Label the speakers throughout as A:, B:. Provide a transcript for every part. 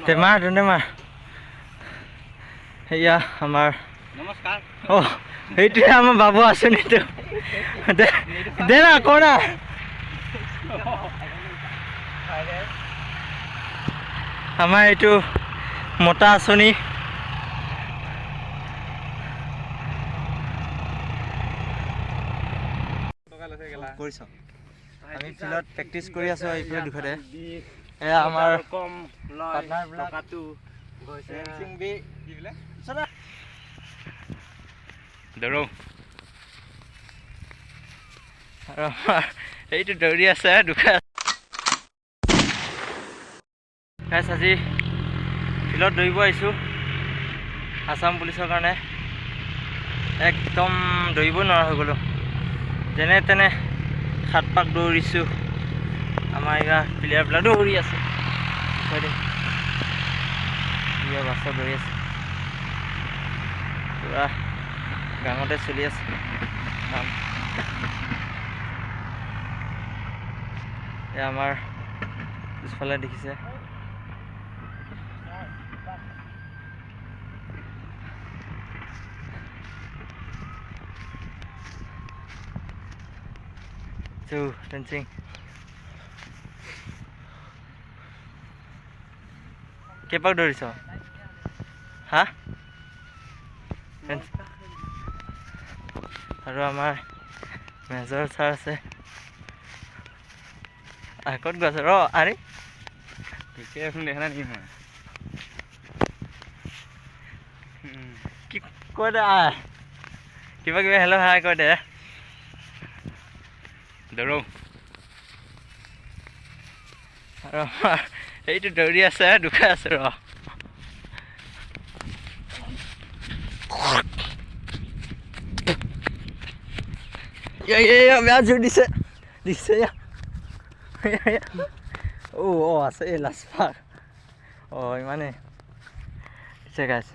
A: Tema Nema. Iya, Amar.
B: Namaskar.
A: Oh, itu আমার বাবু আসেনি তো দে না কোনা আমার এইটো মোটা আঁচনি আমি ফিল্ডত প্ৰেক্টিচ কৰি আছো এইফালে দুখতে এয়া আমাৰ
B: কম
A: পাৰ্টনাৰ বিলাক
B: টকাটো গৈছে
A: সিং বি কি বোলে চলা
B: দৌৰো
A: আৰু এইটো দৌৰি আছে দুখা গাইছ আজি ফিল্ডত দৌৰিব আহিছোঁ আসাম পুলিচৰ কাৰণে একদম দৌৰিব নোৱাৰা হৈ গ'লোঁ যেনে তেনে 7 পাক দৌৰিছোঁ আমাৰ ইয়াৰ প্লেয়াৰবিলাক দৌৰি আছে বাছ দৌৰি আছে পুৰা গাঙতে চলি আছে কাম এয়া আমাৰ পিছফালে দেখিছে Dancing. Kepak doriso? Hah? Aru amar Major sir ase. Kot gase ro are?
B: Pike apne dekhna nahi hai.
A: Ki koi da? Kiba hello hi koi de.
B: দৌৰো
A: আৰু এইটো দৌৰি আছে দুখাই আছে ৰ বেয়া জোৰ দিছে দিছে আছে এই লাষ্টপাক ইমানে দিছে গাইছ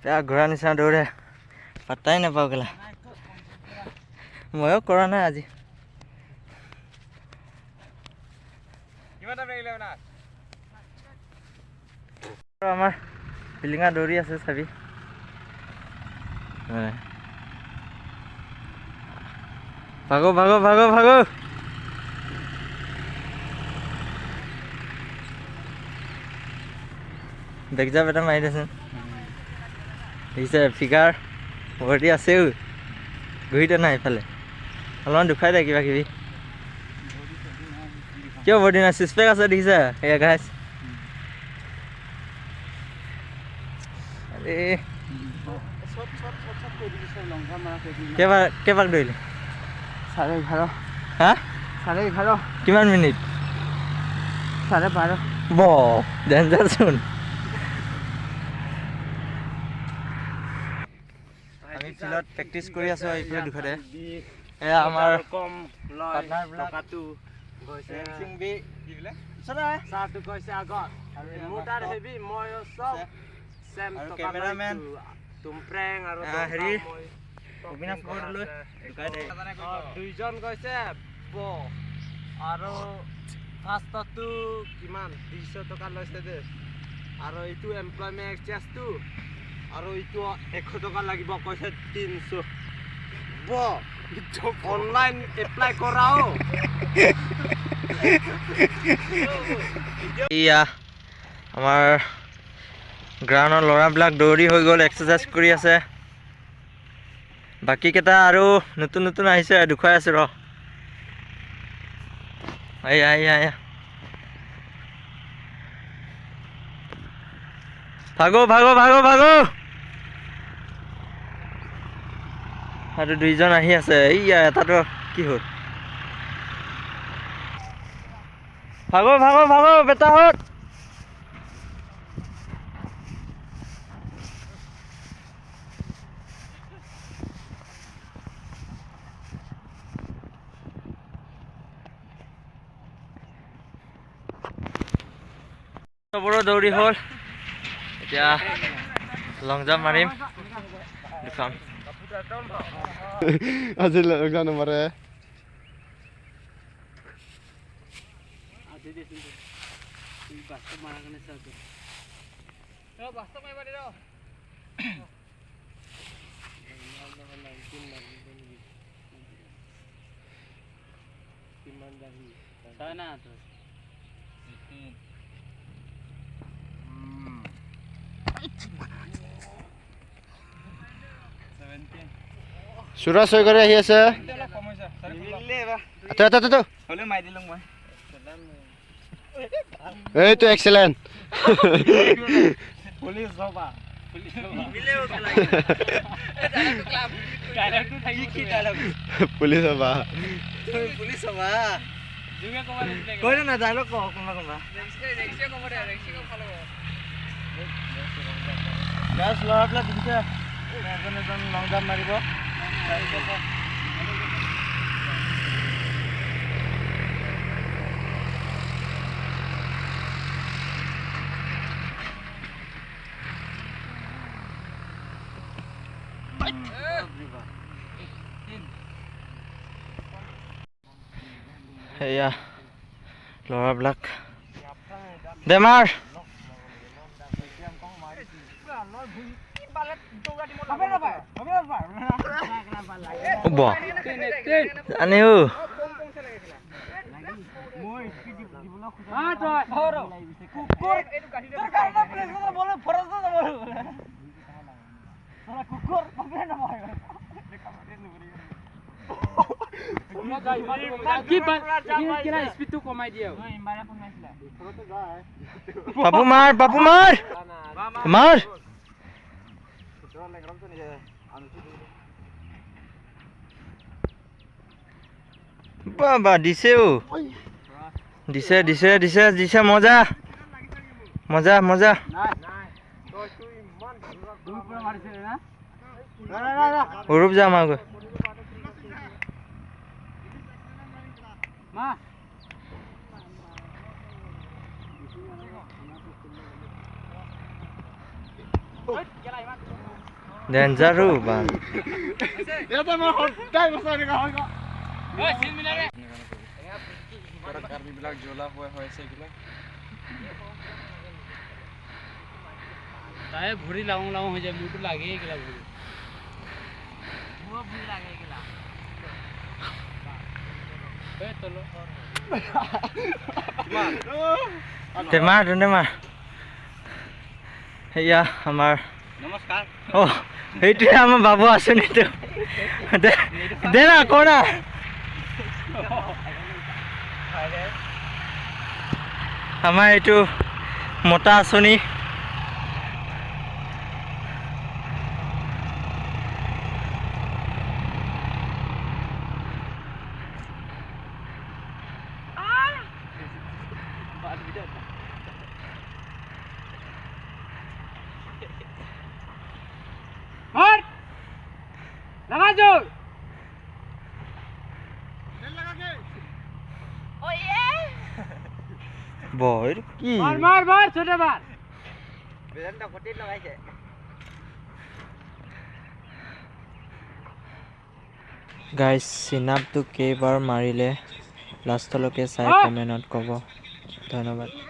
A: বেয়া ঘূৰা নিচিনা দৌৰে পাত্তাই নাপাওঁ কেলা ময়ো কৰা নাই আজি আমাৰ পিলিঙা দৌৰি আছে চাবি ভাগো ভাগো ভাগো ভাগো বেগজাপ এটা মাৰি দেচোন দেখিছে ফিগাৰ ভৰ্তি আছেও ঘূৰিতে নাই এইফালে অলপমান দুখাই দে কিবা কিবি কিয় বডি নাই চিক্সপেক আছে দেখিছা এয়া গাইছ কেইপাক দৌৰিলি
B: 11:30
A: হা
B: 11:30
A: কিমান মিনিট
B: 12:30
A: ডেঞ্জাৰ চোন আমি ফিল্ডত প্ৰেক্টিচ কৰি আছো এইফালে দুখতে এয়া আমাৰ
B: কম
A: পাৰ্টনাৰ বিলাক
B: টকাটো গৈছে
A: সিং বি কি বোলে চলা
B: চাহটো গৈছে আগত মোটাৰ হেভি মই সব সেম
A: আৰু
B: টকা
A: কেমেৰামেন
B: তুম প্ৰেং আৰু
A: হেৰি অবিনাশ বৰদলৈ ঢুকাই দে
B: দুইজন গৈছে আৰু ফাৰ্ষ্টটো কিমান 200 টকা লৈছে দে আৰু এইটো এমপ্লয়মেণ্ট এক্সচেঞ্জটো আৰু এইটো 100 টকা লাগিব কৈছে 300 অনলাইন এপ্লাই কৰাও
A: ইয়া আমাৰ গ্ৰাউণ্ডৰ ল'ৰাবিলাক দৌৰি হৈ গ'ল এক্সাৰচাইজ কৰি আছে বাকী কেইটা আৰু নতুন নতুন আহিছে দুখাই আছে ৰ আয়া ভাগো ভাগো ভাগো ভাগো আৰু দুইজন আহি আছে ইয়া এটাতো কি হ'ল ভাগো ভাগো ভাগো বেটাহঁত চবৰো দৌৰি হ'ল এতিয়া লং জাম্প মাৰিম দুখাম
C: আজি লং জাম্প মাৰে
B: বাস্তৱ মাৰা কাৰণে চাওঁতো বাস্তৱ মাৰিবা দে চাই না তই
C: সুৰজ হৈ কৰি আহি আছে এইটো এক্সেলেণ্ট
B: পুলিচ হবা
C: পুলিচ হবা
A: কৈ না ডাইলগ কওঁ কোনোবা কোনোবা গাছ ল'ৰাবিলাক দেখিছে এজন এজন লং জাম্প মাৰিব তাৰপিছত সেয়া ল'ৰাবিলাক বেমাৰ আনিও পাপু মাৰ মাৰ বাবা দিছেও দিছে দিছে দিছে দিছে মজা মজা মজা অৰূপ যাম আগৈ ডেঞ্জাৰো বাল
B: তাই ভৰি লাও লাও হৈ যায় মোৰটো লাগেই এইগিলা ভৰি
A: টেমাৰ টেমাৰ সেয়া আমাৰ
B: নমস্কাৰ
A: অ' সেইটোৱে আমাৰ বাবু আঁচনিটো দে না ক না আমাৰ এইটো মতা আঁচনি বইৰ কি গাইজ চিনাপটো কেইবাৰ মাৰিলে লাষ্টলৈকে চাই কমেণ্টত ক'ব ধন্যবাদ।